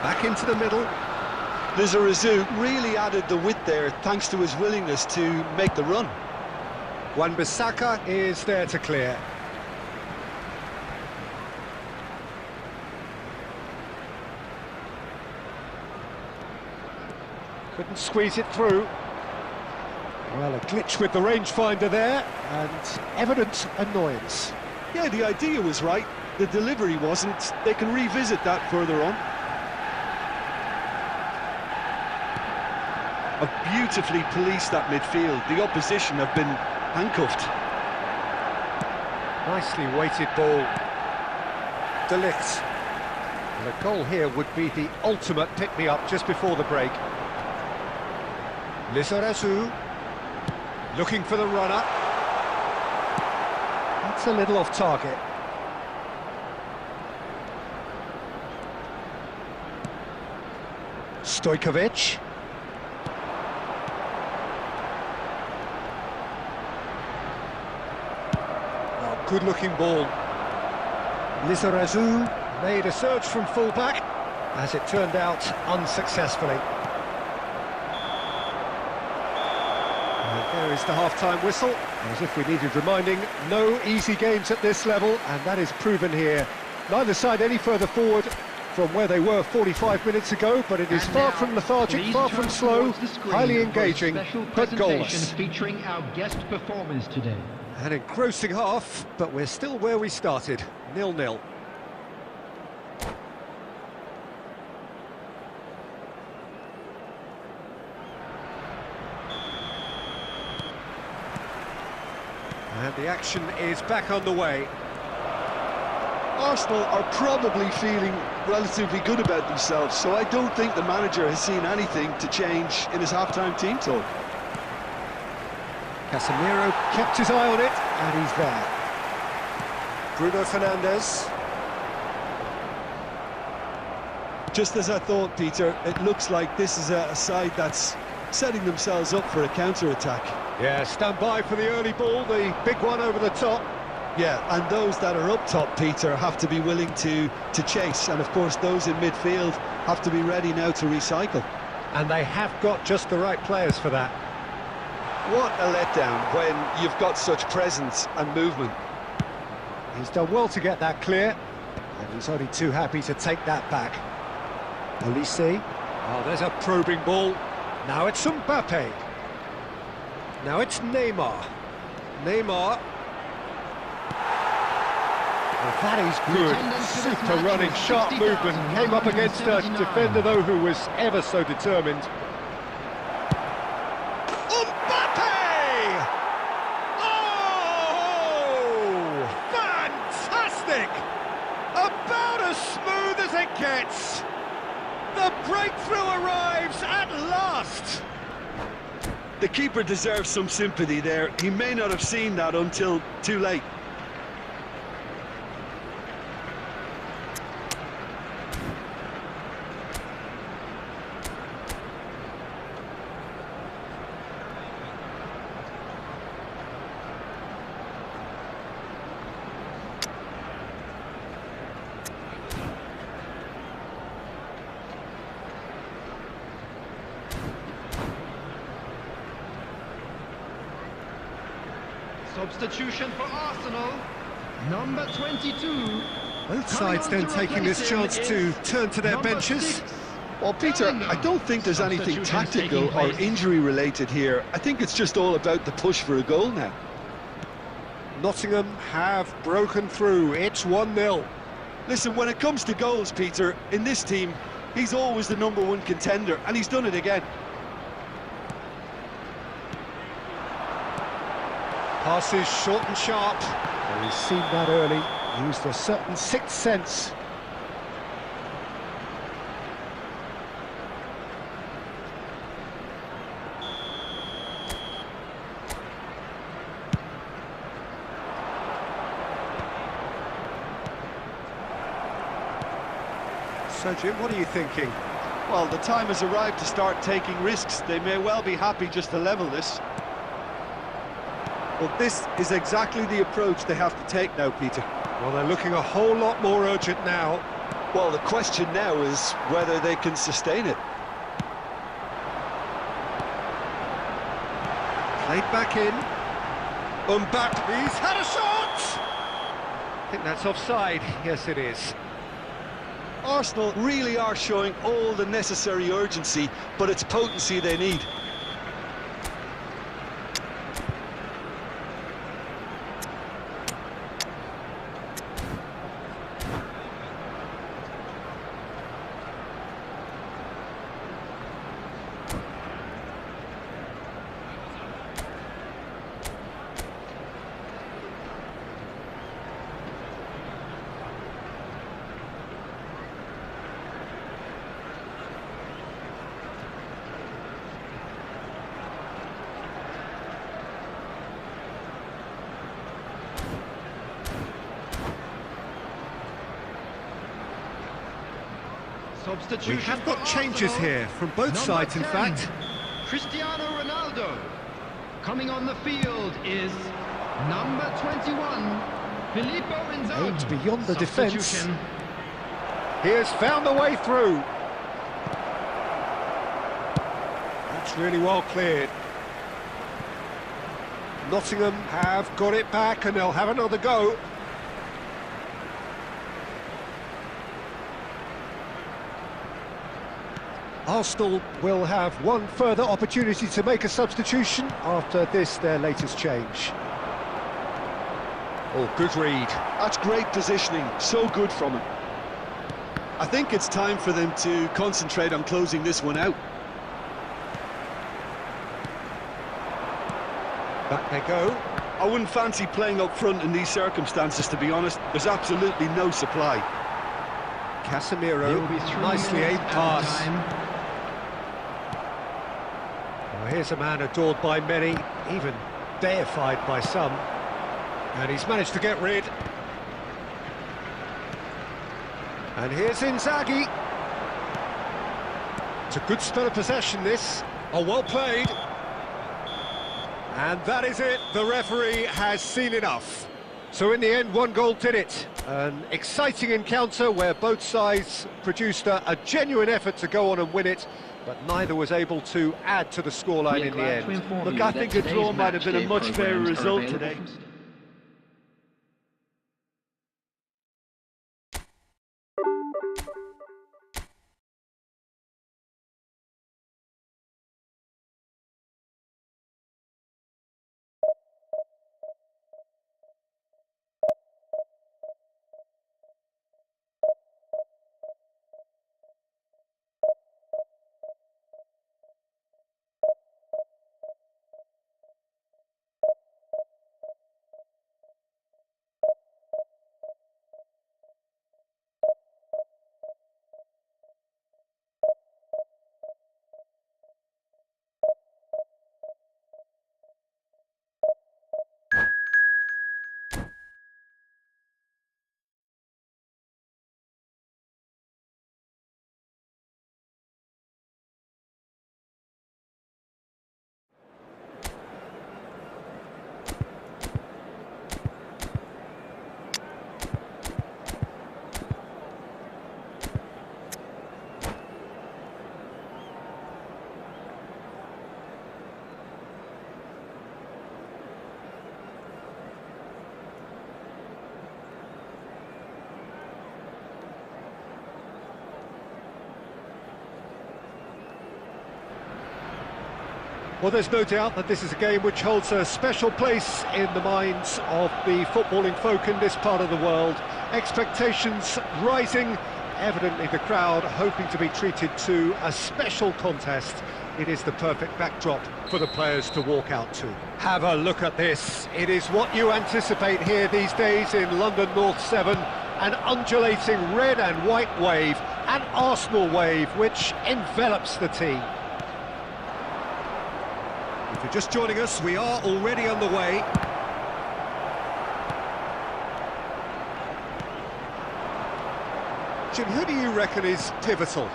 Back into the middle. Lizarazu really added the width there thanks to his willingness to make the run. Wan-Bissaka is there to clear. Couldn't squeeze it through. Well, a glitch with the rangefinder there, and evident annoyance. Yeah, the idea was right, the delivery wasn't. They can revisit that further on. Have beautifully policed that midfield. The opposition have been handcuffed. Nicely weighted ball. De Ligt. And a goal here would be the ultimate pick-me-up just before the break. Lizarazu looking for the runner. That's a little off target. Stojkovic. Oh, good-looking ball. Lizarazu made a surge from full-back, as it turned out unsuccessfully. There is the half-time whistle, as if we needed reminding. No easy games at this level, and that is proven here. Neither side any further forward from where they were 45 minutes ago, but it is far from lethargic, far from slow, highly engaging, but goalless. Featuring our guest performers today. An engrossing half, but we're still where we started, 0-0. And the action is back on the way. Arsenal are probably feeling relatively good about themselves, so I don't think the manager has seen anything to change in his half-time team talk. Casemiro kept his eye on it, and he's there. Bruno Fernandes. Just as I thought, Peter, it looks like this is a side that's setting themselves up for a counter-attack. Yeah, stand by for the early ball, the big one over the top. Yeah, and those that are up top, Peter, have to be willing to chase, and of course those in midfield have to be ready now to recycle. And they have got just the right players for that. What a letdown when you've got such presence and movement. He's done well to get that clear, and he's only too happy to take that back. Olise. Oh, there's a probing ball. Now it's Mbappe. Now it's Neymar. Neymar. Well, that is good. Super running, sharp movement. Came up against a defender, though, who was ever so determined. Mbappe! Oh! Fantastic! About as smooth as it gets. The breakthrough arrives at last. The keeper deserves some sympathy there. He may not have seen that until too late. Substitution for Arsenal, number 22. Both sides then taking this chance to turn to their benches. Well, Peter, I don't think there's anything tactical or injury-related here. I think it's just all about the push for a goal now. Nottingham have broken through. It's 1-0. Listen, when it comes to goals, Peter, in this team, he's always the #1 contender, and he's done it again. Passes short and sharp. Well, he's seen that early. Used a certain sixth sense. So, Jim, what are you thinking? Well, the time has arrived to start taking risks. They may well be happy just to level this. Well, this is exactly the approach they have to take now, Peter. Well, they're looking a whole lot more urgent now. Well, the question now is whether they can sustain it. Played back in. Mbappe, he's had a shot! I think that's offside. Yes, it is. Arsenal really are showing all the necessary urgency, but it's potency they need. We have got changes here from both sides, in fact. Cristiano Ronaldo. Coming on the field is number 21, Filippo Inzaghi. Aimed beyond the defence. He has found the way through. That's really well cleared. Nottingham have got it back and they'll have another go. Arsenal will have one further opportunity to make a substitution after this, their latest change. Oh, good read. That's great positioning, so good from him. I think it's time for them to concentrate on closing this one out. Back they go. I wouldn't fancy playing up front in these circumstances, to be honest. There's absolutely no supply. Casemiro, nicely aimed pass. Well, here's a man adored by many, even deified by some. And he's managed to get rid. And here's Inzaghi. It's a good spell of possession, this. Oh, well played. And that is it. The referee has seen enough. So in the end, one goal did it. An exciting encounter where both sides produced a genuine effort to go on and win it, but neither was able to add to the scoreline in the end. Look, I think a draw might have been a much fairer result today. Well, there's no doubt that this is a game which holds a special place in the minds of the footballing folk in this part of the world. Expectations rising, evidently the crowd hoping to be treated to a special contest. It is the perfect backdrop for the players to walk out to. Have a look at this. It is what you anticipate here these days in London North 7. An undulating red and white wave, an Arsenal wave which envelops the team. If you're just joining us, we are already underway. Jim, who do you reckon is pivotal?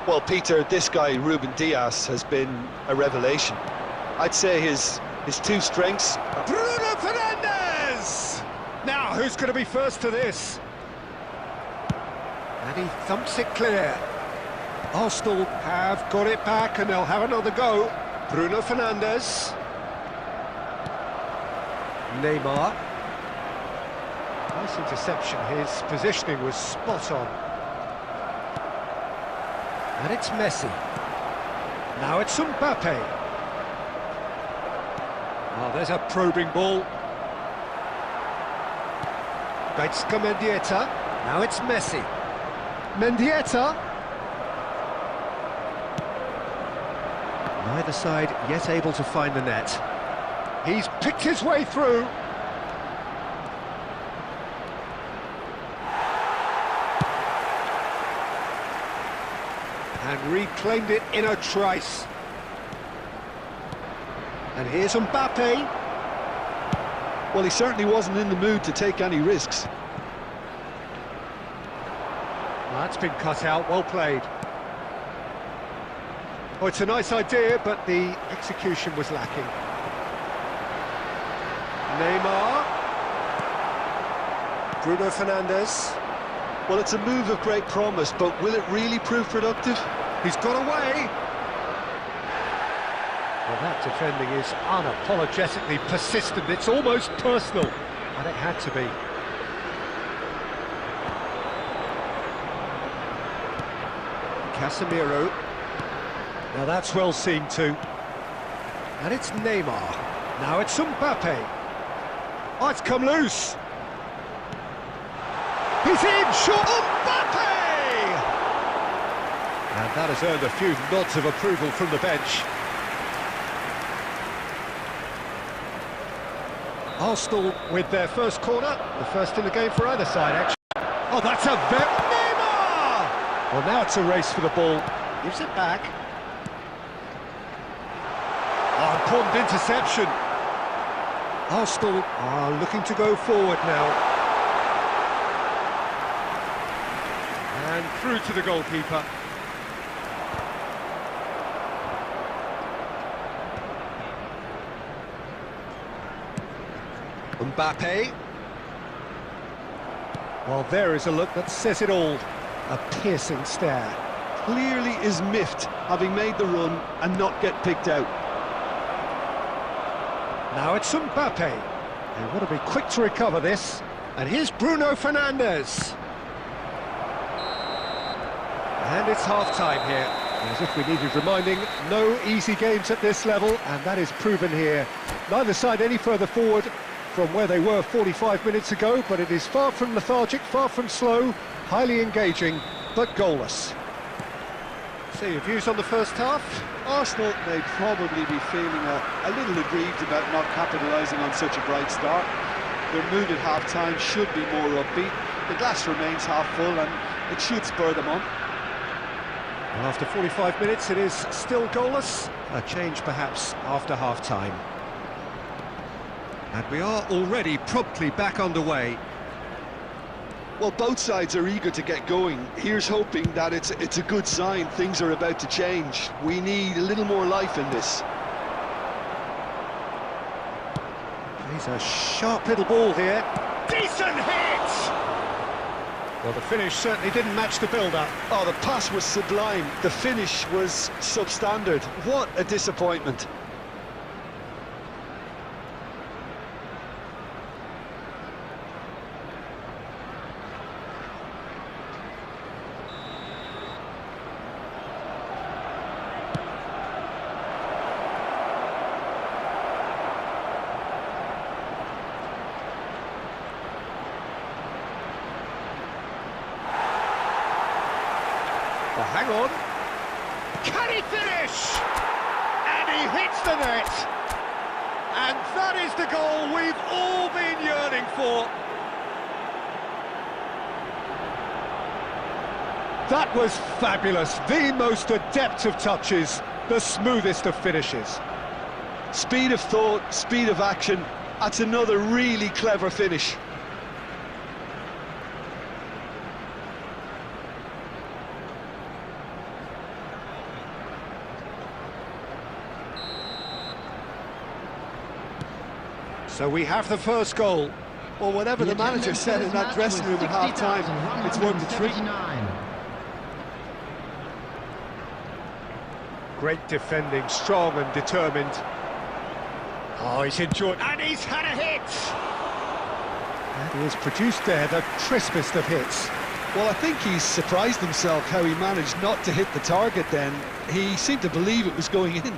Well, Peter, this guy, Ruben Dias, has been a revelation. I'd say his two strengths... Bruno Fernandes! Now, who's going to be first to this? And he thumps it clear. Arsenal have got it back and they'll have another go. Bruno Fernandes. Neymar. Nice interception, his positioning was spot on. And it's Messi. Now it's Mbappe. Oh, there's a probing ball. Gaizka Mendieta. Now it's Messi. Mendieta. Neither side yet able to find the net. He's picked his way through. And reclaimed it in a trice. And here's Mbappe. Well, he certainly wasn't in the mood to take any risks. Well, that's been cut out, well played. Oh, it's a nice idea, but the execution was lacking. Neymar. Bruno Fernandes. Well, it's a move of great promise, but will it really prove productive? He's got away. Well, that defending is unapologetically persistent. It's almost personal, and it had to be. Casemiro. Now that's well seen too. And it's Neymar. Now it's Mbappe. Oh, it's come loose. He's in, shot, Mbappe! And that has earned a few nods of approval from the bench. Arsenal with their first corner, the first in the game for either side, actually. Oh, that's a Neymar! Well, now it's a race for the ball. Gives it back. Oh, important interception. Arsenal are looking to go forward now. And through to the goalkeeper. Mbappe. Well, there is a look that says it all. A piercing stare. Clearly is miffed, having made the run and not get picked out. Now it's Mbappe. They want to be quick to recover this. And here's Bruno Fernandes. And it's half-time here. As if we needed reminding, no easy games at this level, and that is proven here. Neither side any further forward from where they were 45 minutes ago, but it is far from lethargic, far from slow, highly engaging, but goalless. So your views on the first half? Arsenal may probably be feeling a little aggrieved about not capitalising on such a bright start. Their mood at half-time should be more upbeat. The glass remains half full and it should spur them on. Well, after 45 minutes it is still goalless. A change perhaps after half-time. And we are already promptly back underway. Well, both sides are eager to get going. Here's hoping that it's a good sign. Things are about to change. We need a little more life in this. He's a sharp little ball here. Decent hit! Well, the finish certainly didn't match the build-up. Oh, the pass was sublime. The finish was substandard. What a disappointment. Well, hang on. Can he finish? And he hits the net. And that is the goal we've all been yearning for. That was fabulous. The most adept of touches, the smoothest of finishes. Speed of thought, speed of action. That's another really clever finish. So we have the first goal. Well, whatever the manager said in that dressing room at half-time, it's worth the treat. Great defending, strong and determined. Oh, he's enjoyed, and he's had a hit! And he has produced there the crispest of hits. Well, I think he's surprised himself how he managed not to hit the target then. He seemed to believe it was going in.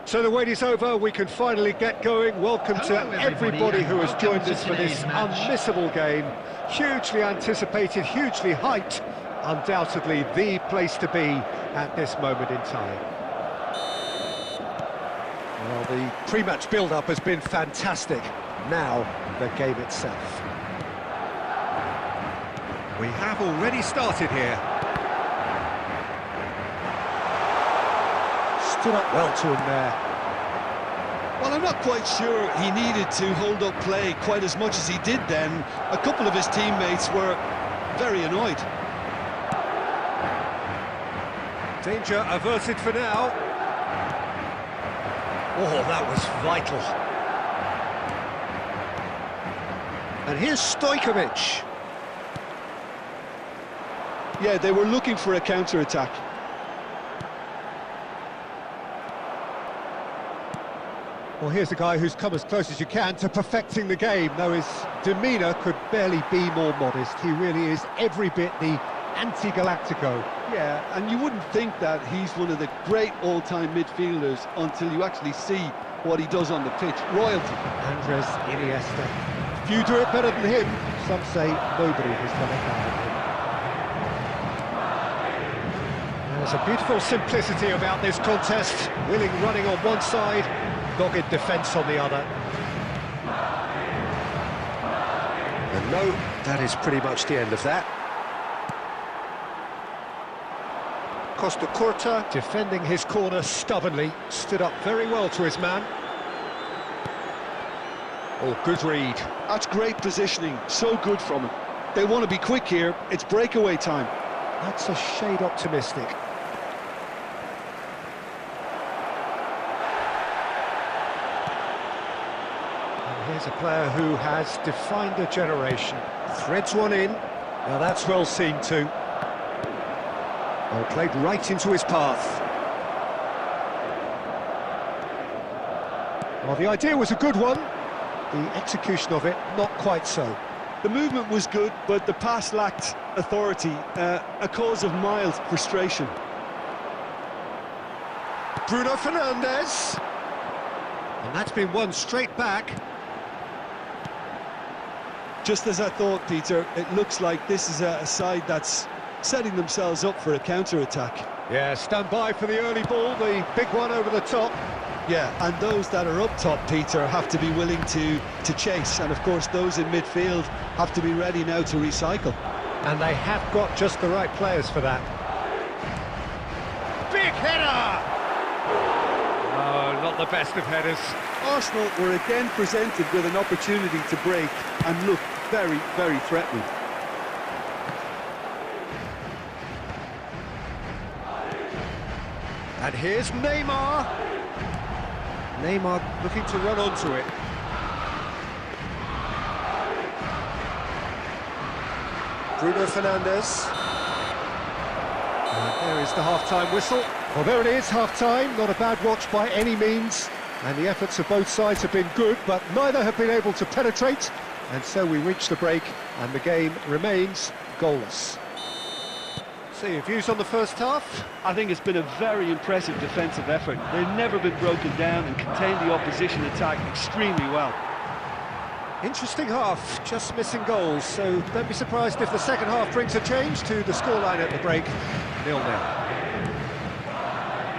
So the wait is over, we can finally get going. Welcome to everybody who has joined us for this unmissable game. Hugely anticipated, hugely hyped. Undoubtedly the place to be at this moment in time. Well, the pre-match build-up has been fantastic. Now, the game itself. We have already started here. Stood up well to him there. Well, I'm not quite sure he needed to hold up play quite as much as he did then. A couple of his teammates were very annoyed. Danger averted for now. Oh, that was vital. And here's Stojkovic. Yeah, they were looking for a counter-attack. Well, here's a guy who's come as close as you can to perfecting the game, though his demeanour could barely be more modest. He really is every bit the anti-Galactico. Yeah, and you wouldn't think that he's one of the great all-time midfielders until you actually see what he does on the pitch. Royalty. Andres Iniesta. Few do it better than him. Some say nobody has done it better than him. There's a beautiful simplicity about this contest. Willing running on one side, dogged defence on the other. And no, that is pretty much the end of that. Costa Curta defending his corner stubbornly, stood up very well to his man. Oh, good read. That's great positioning, so good from him. They want to be quick here, it's breakaway time. That's a shade optimistic. Here's a player who has defined a generation. Threads one in. Now that's well seen too. Well, played right into his path. Well, the idea was a good one. The execution of it, not quite so. The movement was good, but the pass lacked authority, a cause of mild frustration. Bruno Fernandes. And that's been won straight back. Just as I thought, Peter, it looks like this is a side that's setting themselves up for a counter-attack. Yeah, stand by for the early ball, the big one over the top. Yeah, and those that are up top, Peter, have to be willing to chase. And, of course, those in midfield have to be ready now to recycle. And they have got just the right players for that. Big header! Oh, not the best of headers. Arsenal were again presented with an opportunity to break and look very, very threatening. And here's Neymar. Neymar looking to run onto it. Bruno Fernandes. And there is the half-time whistle. Well, there it is, half-time. Not a bad watch by any means. And the efforts of both sides have been good, but neither have been able to penetrate. And so we reach the break, and the game remains goalless. So your views on the first half? I think it's been a very impressive defensive effort. They've never been broken down and contained the opposition attack extremely well. Interesting half, just missing goals, so don't be surprised if the second half brings a change to the scoreline at the break, 0-0.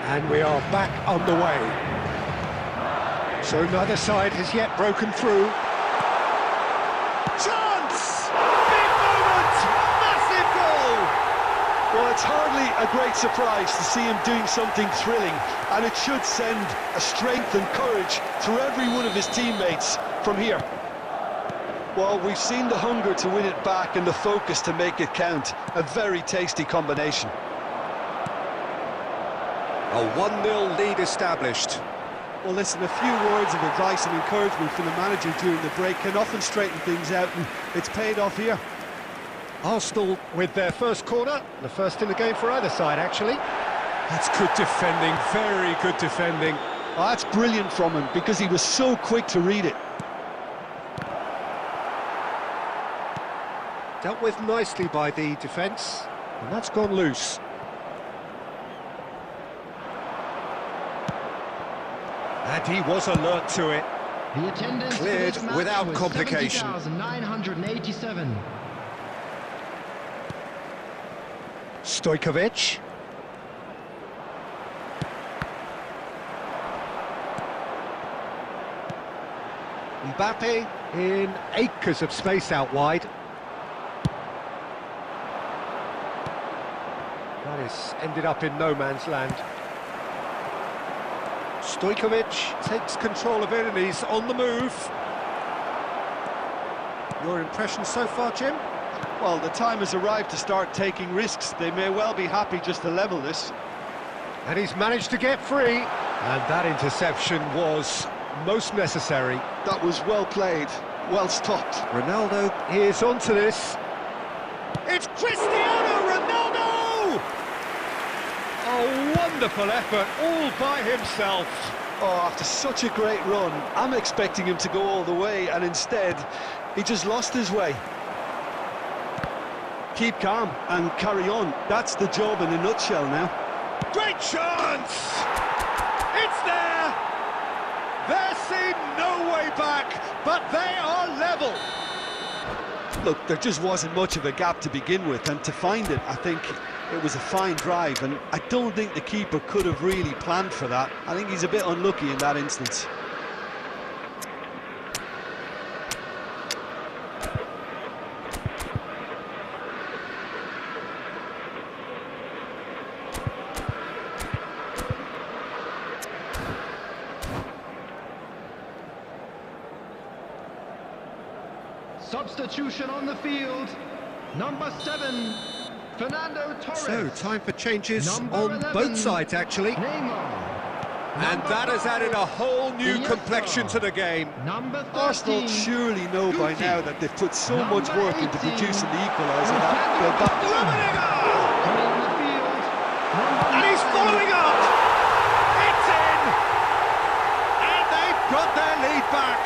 And we are back underway. So neither side has yet broken through. Chance! Big moment! Massive goal! Well, it's hardly a great surprise to see him doing something thrilling, and it should send a strength and courage through every one of his teammates from here. Well, we've seen the hunger to win it back and the focus to make it count. A very tasty combination. A 1-0 lead established. Well, listen, a few words of advice and encouragement from the manager during the break can often straighten things out, and it's paid off here. Arsenal with their first corner, the first in the game for either side, actually. That's good defending, very good defending. Oh, that's brilliant from him, because he was so quick to read it. Dealt with nicely by the defence, and that's gone loose. And he was alert to it. The attendance Cleared for this match without was complication. 70,987. Stojkovic. Mbappe in acres of space out wide. That is ended up in no man's land. Stojkovic takes control of it and he's on the move. Your impression so far, Jim? Well, the time has arrived to start taking risks. They may well be happy just to level this. And he's managed to get free. And that interception was most necessary. That was well played, well stopped. Ronaldo is onto this. It's Cristiano Ronaldo! A wonderful effort all by himself. Oh, after such a great run, I'm expecting him to go all the way, and instead, he just lost his way. Keep calm and carry on. That's the job in a nutshell now. Great chance! It's there! There seemed no way back, but they are level. Look, there just wasn't much of a gap to begin with, and to find it, I think it was a fine drive, and I don't think the keeper could have really planned for that. I think he's a bit unlucky in that instance. Substitution on the field. Number 7, Fernando Torres. So, time for changes Number on 11, both sides, actually. Neymar. And Number that has 5, added a whole new Iniesta. complexion to the game. Number 13, Arsenal surely know by Guti. now that they've put so much Number work into 18, producing the equaliser that they'll back. coming on the field. Number And he's 9, following up! It's in! And they've got their lead back!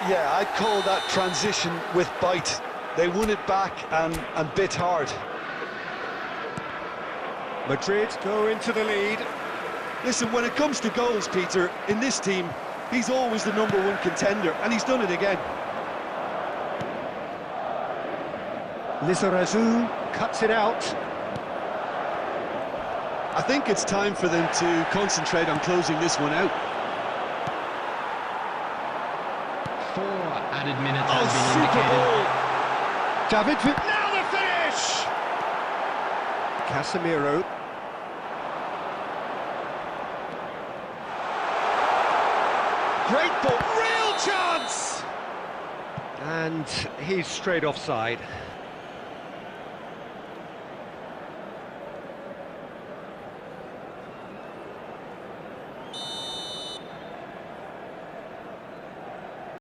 Yeah, I'd call that transition with bite. They won it back and bit hard. Madrid go into the lead. Listen, when it comes to goals, Peter, in this team, he's always the #1 contender, and he's done it again. Lizarazu cuts it out. I think it's time for them to concentrate on closing this one out. 4 added minutes Oh, has been super indicated. ball! David, now the finish! Casemiro. Great ball, real chance! And he's straight offside.